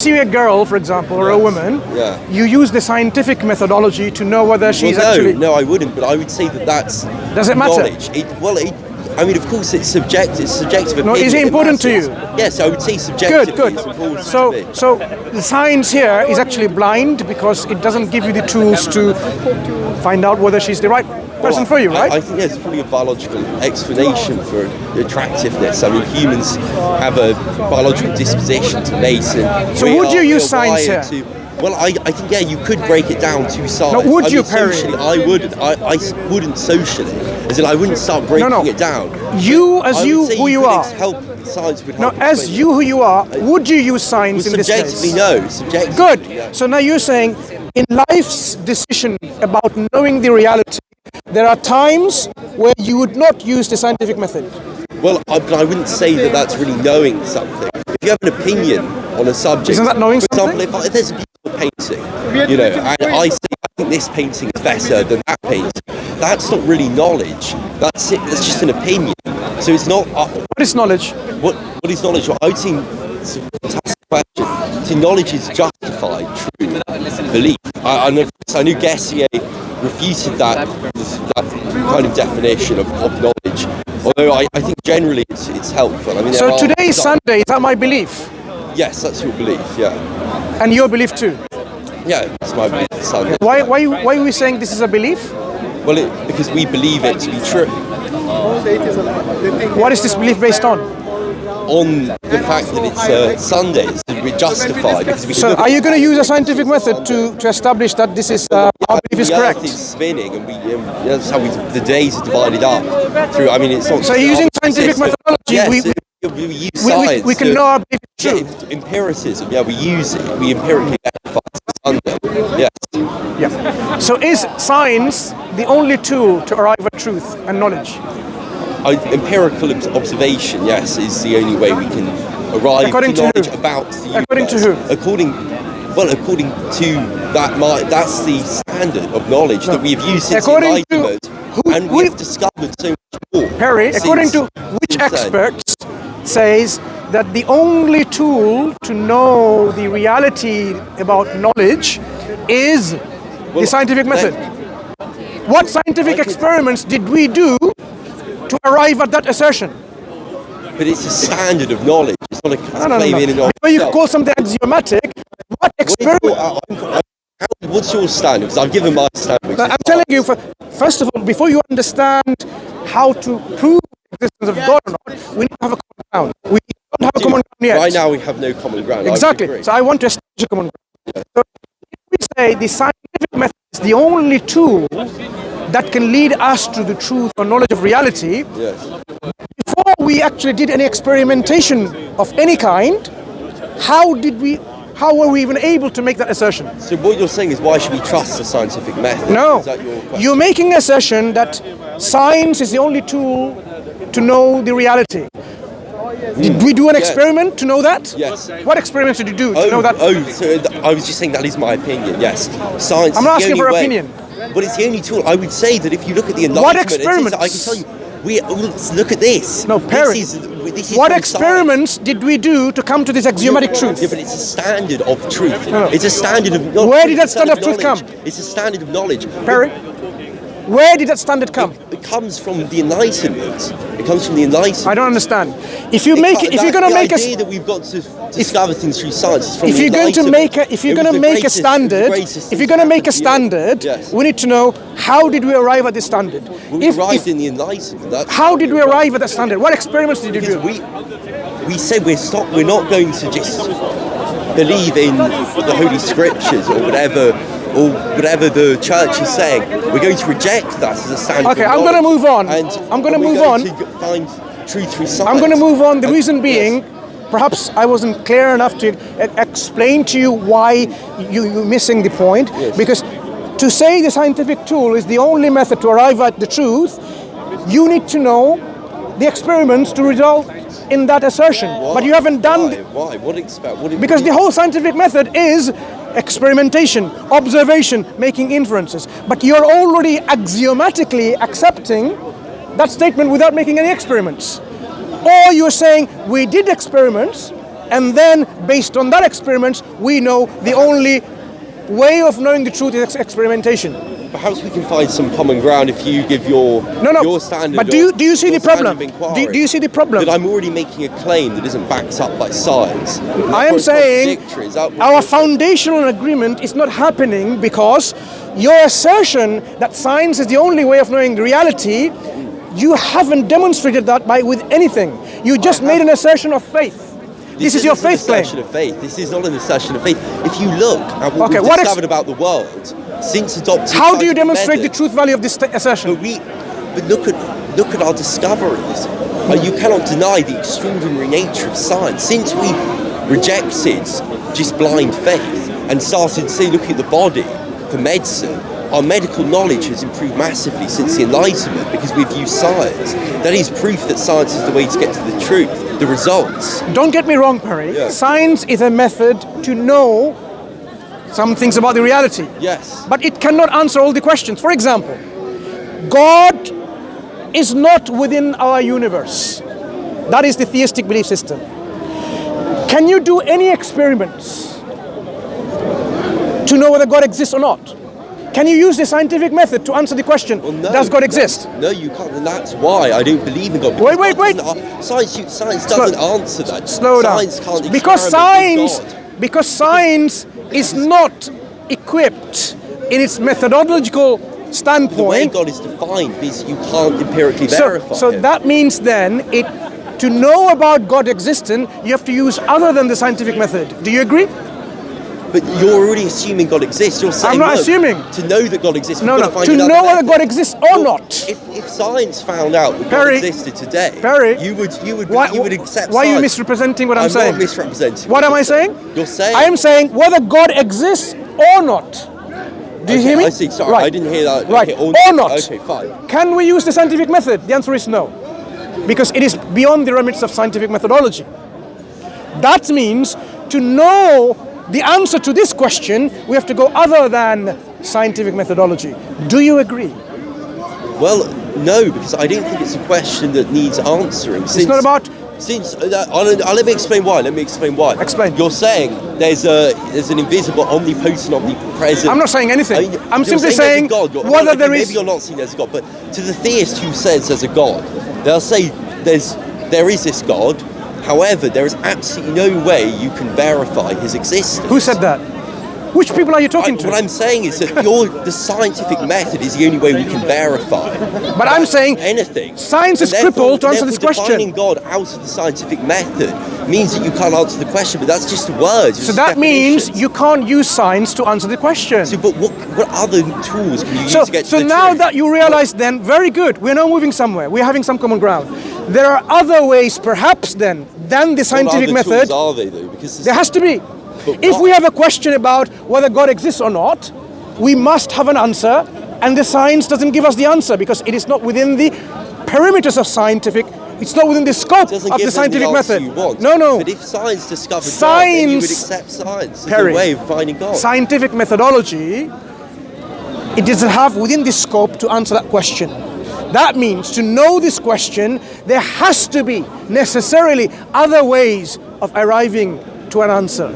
See a girl, for example, or a woman, you use the scientific methodology to know whether she's actually... No, I wouldn't, but I would say that that's Does it matter? knowledge. I mean, of course, it's subjective. It's subjective opinion. No, is it important to you? Yes, I would say subjectively. Good. It's important So the science here is actually blind because it doesn't give you the tools to find out whether she's the right person for you, right? I think there's probably a biological explanation for attractiveness. I mean, humans have a biological disposition to mate. So would you use science here? Well, I think, yeah, you could break it down to science. No, would you, Perry? Socially, I wouldn't. I wouldn't socially. As in, I wouldn't start breaking it down. You, as you who you are. Science would no, as you who you are, would you use science in this case? Subjectively, no. Subjectively. Good. Yeah. So now you're saying, in life's decision about knowing the reality, there are times where you would not use the scientific method. Well, I wouldn't say that that's really knowing something. If you have an opinion on a subject, isn't that knowing something? For example, if there's a beautiful painting, and I say I think this painting is better than that painting, that's not really knowledge. That's it. That's just an opinion. So it's not. What is knowledge? What is knowledge? Well, I would say it's a fantastic question. So knowledge is justified, true belief. I knew Gessier refuted that kind of definition of knowledge. Although I think generally it's helpful. I mean, so today is Sunday. Is that my belief? Yes, that's your belief. Yeah. And your belief too? Yeah, it's my belief. It's Sunday. Why are we saying this is a belief? Well, because we believe it to be true. What is this belief based on? On the fact that it's Sunday, we're justified. So are you going to use a scientific method to establish that this is our belief is correct? The Earth is spinning, and that's how the days are divided up. Through, I mean, it's not. So using scientific methodology, yes, we use science. We can know our belief is true. Yeah, empiricism. Yeah, we use it. We empirically verify Sunday. Yes. Yeah. So is science the only tool to arrive at truth and knowledge? Empirical observation, yes, is the only way we can arrive to knowledge about the universe. According to who? According to that, that's the standard of knowledge that we have used since Enlightenment, and we have discovered so much more. Perry, according to which experts says that the only tool to know the reality about knowledge is the scientific method? What scientific experiments did we do to arrive at that assertion? But it's a standard of knowledge. It's not a claim in and of itself. Before you call something axiomatic, what experiment? What's your standard? Because I've given my standard. I'm telling you, first of all, before you understand how to prove the existence of God or not, we need to have a common ground. We don't have a common ground yet. Right now we have no common ground. Exactly. So I want to establish a common ground. Yeah. So if we say the scientific method is the only tool that can lead us to the truth or knowledge of reality, yes. Before we actually did any experimentation of any kind, how were we even able to make that assertion? So what you're saying is, why should we trust the scientific method? No, is that your question? You're making an assertion that science is the only tool to know the reality. Did we do an experiment to know that? Yes. What experiments did you do to know that? So I was just saying that is my opinion, yes. Science I'm not asking for opinion. But it's the only tool. I would say that if you look at the Enlightenment, what experiments? I can tell you, look at this. No, Perry. This is what experiments did we do to come to this axiomatic truth? Yeah, but it's a standard of truth. No. It's a standard of knowledge. Where did that standard of truth come? It's a standard of knowledge. Perry, where did that standard come? It comes from the Enlightenment. It comes from the Enlightenment. I don't understand. If you're going to make the idea that we've got to discover things through science is from if you're going to make a standard, yes. We need to know how did we arrive at this standard. Well, we arrived in the Enlightenment. How did we arrive at that standard? What experiments did you do? We said we're not going to just believe in the Holy Scriptures or whatever the church is saying. We're going to reject that as a standard. Okay, I'm going to move on. I'm going to move on. To find truth through science. I'm going to move on. The reason being, perhaps I wasn't clear enough to explain to you why you're missing the point. Yes. Because to say the scientific tool is the only method to arrive at the truth, you need to know the experiments to result in that assertion. Why? But you haven't done... Why? Because the whole scientific method is experimentation, observation, making inferences. But you're already axiomatically accepting that statement without making any experiments. Or you're saying we did experiments and then based on that experiment, we know the only way of knowing the truth is experimentation. Perhaps we can find some common ground if you give your standard. But do you see the problem? Do you see the problem? That I'm already making a claim that isn't backed up by science. I am saying our foundational agreement is not happening because your assertion that science is the only way of knowing reality, you haven't demonstrated that with anything. You just made an assertion of faith. This is your faith claim. This is an assertion of faith. This is not an assertion of faith. If you look at what we've discovered about the world since adopting, how do you demonstrate the truth value of this assertion? But look at our discoveries. You cannot deny the extraordinary nature of science. Since we rejected just blind faith and started, say, looking at the body for medicine, our medical knowledge has improved massively since the Enlightenment because we've used science. That is proof that science is the way to get to the truth, the results. Don't get me wrong, Perry. Yeah. Science is a method to know some things about the reality. Yes. But it cannot answer all the questions. For example, God is not within our universe. That is the theistic belief system. Can you do any experiments to know whether God exists or not? Can you use the scientific method to answer the question, does God exist? No, you can't, and that's why I don't believe in God. Wait. Science doesn't answer that. Slow down. Science can't because science is not equipped in its methodological standpoint. The way God is defined is you can't empirically verify So that means then, to know about God existing, you have to use other than the scientific method. Do you agree? But you're already assuming God exists. You're saying, I'm not assuming. To know that God exists, to know whether God exists or not. If science found out that God existed today, you would accept. Why are you misrepresenting what I'm saying? I'm not misrepresenting. What am I saying? You're saying. I am saying whether God exists or not. Do you hear me? I see. Sorry, right. I didn't hear that. Right. Okay, or not. Okay, fine. Can we use the scientific method? The answer is no, because it is beyond the remits of scientific methodology. That means to know the answer to this question, we have to go other than scientific methodology. Do you agree? Well, no, because I don't think it's a question that needs answering. It's not about... let me explain why. Explain. You're saying there's an invisible, omnipotent, omnipresent... I'm not saying anything. I'm simply saying whether there is... Maybe you're not saying there's a God, but to the theist who says there's a God, they'll say there is this God. However, there is absolutely no way you can verify his existence. Who said that? Which people are you talking to? What I'm saying is that the scientific method is the only way we can verify. But I'm saying anything. Science is crippled to answer this question. Defining God out of the scientific method means that you can't answer the question, but that's just words. So that means you can't use science to answer the question. So, but what other tools can you use to get to the truth? So now that you realize then, very good, we're now moving somewhere. We're having some common ground. There are other ways perhaps then than the scientific method. What other tools are they though? Because there has to be. If we have a question about whether God exists or not, we must have an answer, and the science doesn't give us the answer because it is not within the perimeters of scientific. It's not within the scope of the scientific method. No. But if science discovered God, then you would accept science as a way of finding God. Scientific methodology, it doesn't have within the scope to answer that question. That means to know this question, there has to be necessarily other ways of arriving to an answer.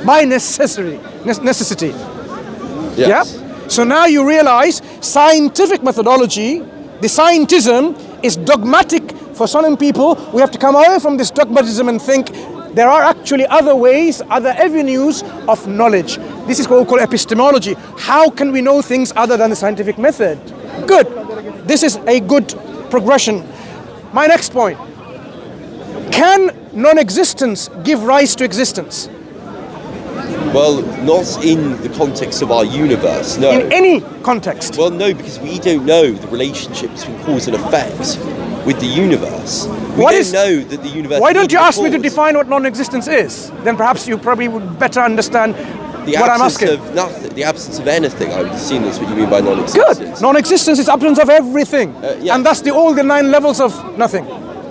By necessity. Yes. Yeah? So now you realize scientific methodology, the scientism, is dogmatic for some people. We have to come away from this dogmatism and think there are actually other ways, other avenues of knowledge. This is what we call epistemology. How can we know things other than the scientific method? Good. This is a good progression. My next point. Can non-existence give rise to existence? Well, not in the context of our universe, no. In any context? Well, no, because we don't know the relationship between cause and effect with the universe. We don't know that the universe... Why don't you ask me to define what non-existence is? Then perhaps you probably would better understand what I'm asking. The absence of nothing, the absence of anything, I would assume that's what you mean by non-existence. Good. Non-existence is absence of everything. Yeah. And that's all the 9 levels of nothing.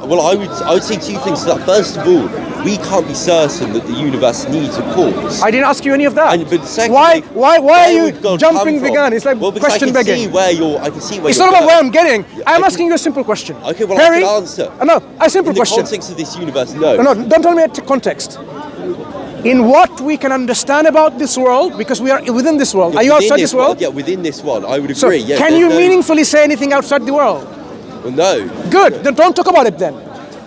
Well, I would say 2 things to that. First of all, we can't be certain that the universe needs a cause. I didn't ask you any of that. But secondly, why are you jumping the gun? It's like question begging. I can see where it's not about where I'm getting. I'm asking you a simple question. Okay, well, Perry, I can answer. No, a simple question. In the context of this universe, no. No, don't tell me a context. in what we can understand about this world, because we are within this world. Are you outside this world? Yeah, within this one, I would agree. So yeah, can you meaningfully say anything outside the world? Well, no. Good, then don't talk about it then.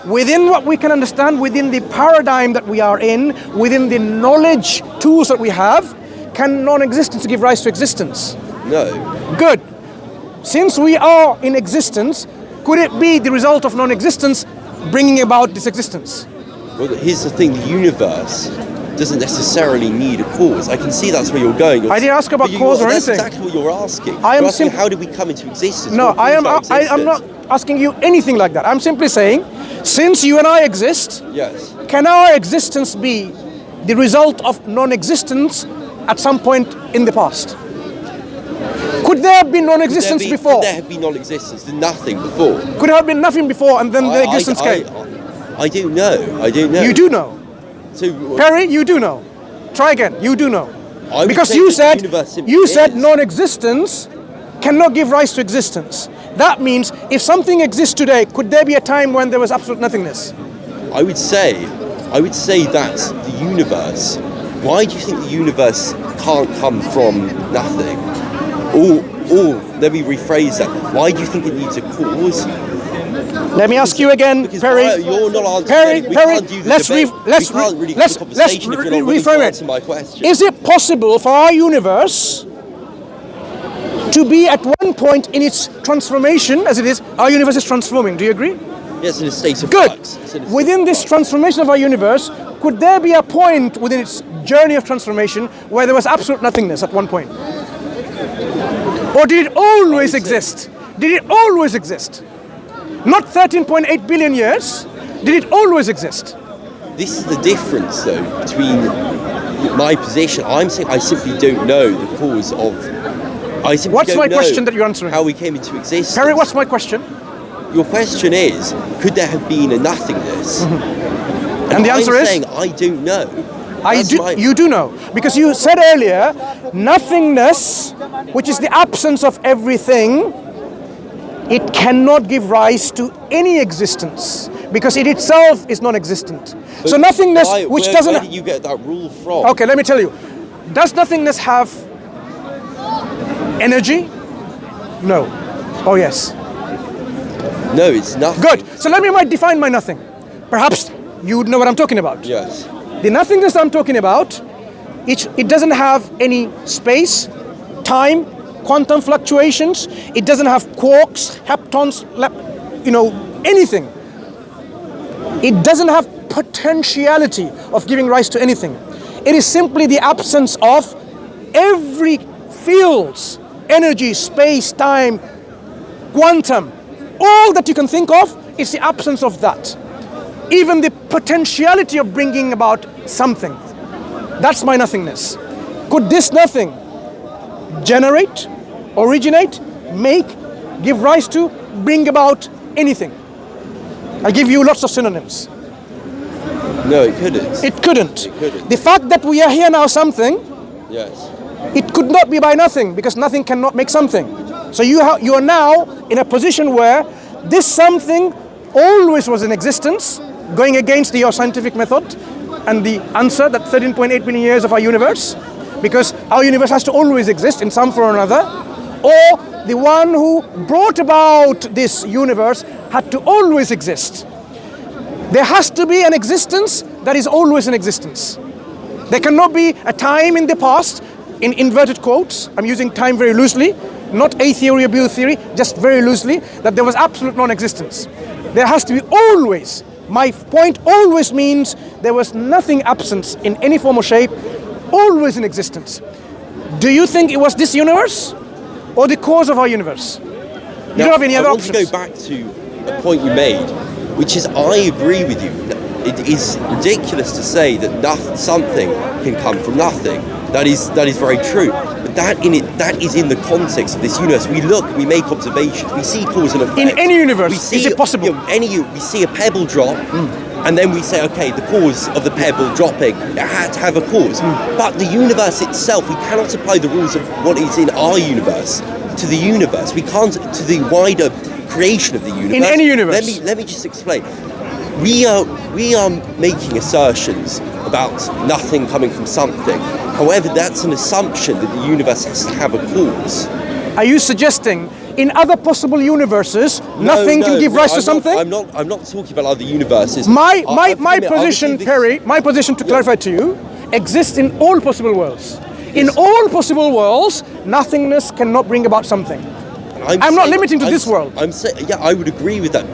Within what we can understand, within the paradigm that we are in, within the knowledge tools that we have, can non-existence give rise to existence? No. Good. Since we are in existence, could it be the result of non-existence bringing about this existence? Well, here's the thing, the universe doesn't necessarily need a cause. I can see that's where you're going. I didn't ask about cause or anything. That's exactly what you're asking. I am you're asking how did we come into existence? No, I am not asking you anything like that. I'm simply saying, since you and I exist, yes, can our existence be the result of non-existence at some point in the past? Could there have been non-existence before? Could there have been non-existence, nothing before? Could there have been nothing before and then the existence came? I don't know. I don't know. You do know. So, Perry, you do know. Try again. You do know. Because you said non-existence cannot give rise to existence. That means if something exists today, could there be a time when there was absolute nothingness? I would say that the universe. Why do you think the universe can't come from nothing? Or let me rephrase that. Why do you think it needs a cause? Let me ask you again, Perry. You're not answering. Perry, let's reframe it. My question. Is it possible for our universe to be at one point in its transformation, as it is, our universe is transforming? Do you agree? Yes, in a state of good. flux. Within this transformation of our universe, could there be a point within its journey of transformation where there was absolute nothingness at one point? Or did it always exist? Did it always exist? Not 13.8 billion years. Did it always exist? This is the difference, though, between my position. I'm saying I simply don't know the cause of. What's my question that you're answering? How we came into existence. Perry, what's my question? Your question is, could there have been a nothingness? Mm-hmm. And the answer is? I'm saying I don't know. You do know. Because you said earlier, nothingness, which is the absence of everything, it cannot give rise to any existence because it itself is non-existent. But so nothingness, which doesn't. Where did you get that rule from? Okay, let me tell you. Does nothingness have energy? No. Oh yes. No, it's nothing. Good. So let me define my nothing. Perhaps you would know what I'm talking about. Yes. The nothingness I'm talking about, it doesn't have any space, time, quantum fluctuations. It doesn't have quarks, heptons, anything. It doesn't have potentiality of giving rise to anything. It is simply the absence of every fields, energy, space, time, quantum. All that you can think of is the absence of that. Even the potentiality of bringing about something. That's my nothingness. Could this nothing generate, originate, make, give rise to, bring about anything? I'll give you lots of synonyms. No, it couldn't. It couldn't. It couldn't. The fact that we are here now something, yes, it could not be by nothing because nothing cannot make something. So you are now in a position where this something always was in existence, going against your scientific method and the answer that 13.8 billion years of our universe, because our universe has to always exist in some form or another, or the one who brought about this universe had to always exist. There has to be an existence that is always in existence. There cannot be a time in the past, in inverted quotes, I'm using time very loosely, not A theory or B theory, just very loosely, that there was absolute non-existence. There has to be always. My point always means there was nothing absent in any form or shape, always in existence. Do you think it was this universe or the cause of our universe? You don't have any other options. I want to go back to a point you made, which is I agree with you. It is ridiculous to say that something can come from nothing. That is very true. But that is in the context of this universe. We look, we make observations, we see cause and effect. In any universe, is it possible? We see a pebble drop, and then we say, okay, the cause of the pebble dropping, it had to have a cause. But the universe itself, we cannot apply the rules of what is in our universe to the universe. We can't to the wider creation of the universe. In any universe. Let me just explain. we are making assertions about nothing coming from something. However, that's an assumption that the universe has to have a cause. Are you suggesting in other possible universes nothing can give rise to something? I'm not talking about other universes. My position, Perry, my position, to clarify to you, exists in all possible worlds. In all possible worlds, nothingness cannot bring about something. I'm not limiting to this world. I'm saying, yeah, I would agree with that.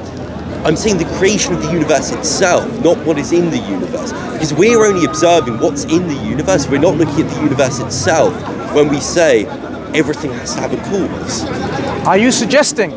I'm saying the creation of the universe itself, not what is in the universe. Because we're only observing what's in the universe. We're not looking at the universe itself when we say everything has to have a cause. Are you suggesting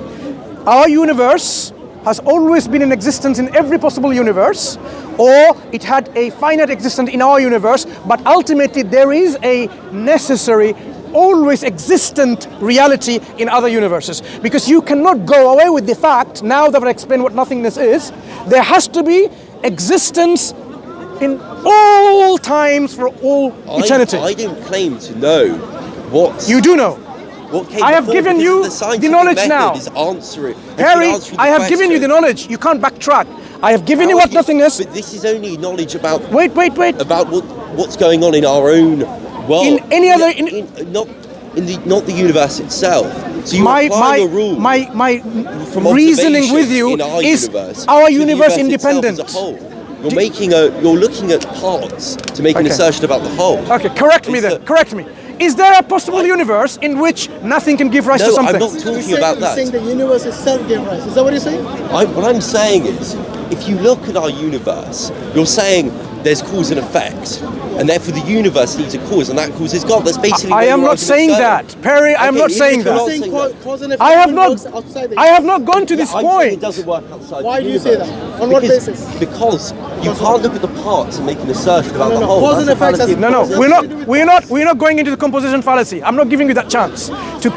our universe has always been in existence in every possible universe, or it had a finite existence in our universe, but ultimately there is a necessary, always existent reality in other universes? Because you cannot go away with the fact, now that I've explained what nothingness is, there has to be existence in all times for all eternity. I don't claim to know what... You do know. I have given you the knowledge now. Harry, I have given you the knowledge. You can't backtrack. I have given you what nothingness... But this is only knowledge about... Wait. About what's going on in our own world. In any other... not the universe itself. So you apply a rule. My from reasoning with you is our universe independent. As a whole. You're looking at parts to make an assertion about the whole. Okay, correct me then. Correct me. Is there a possible universe in which nothing can give rise to something? No, I'm not talking about that. You're saying the universe itself gave rise. Is that what you're saying? What I'm saying is, if you look at our universe, you're saying there's cause and effect, and therefore the universe needs a cause, and that cause is God. That's basically. I am not saying that, Perry. I am not saying that. I have not gone to this point. It doesn't work outside. Why do you say that? On what basis? Because you can't look at the parts and make an assertion about the whole. Cause and effect. We're not going into the composition fallacy. I'm not giving you that chance to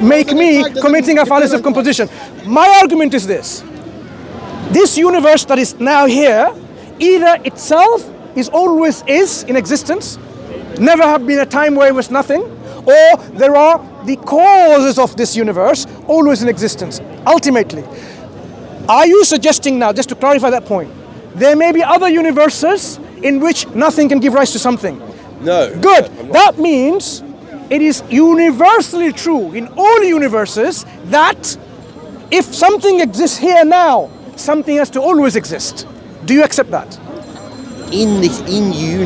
make me committing a fallacy of composition. My argument is this: this universe that is now here, either itself is always in existence, never have been a time where it was nothing, or there are the causes of this universe always in existence. Ultimately, are you suggesting now, just to clarify that point, there may be other universes in which nothing can give rise to something? No. Good. That means it is universally true in all universes that if something exists here now, something has to always exist. Do you accept that? In you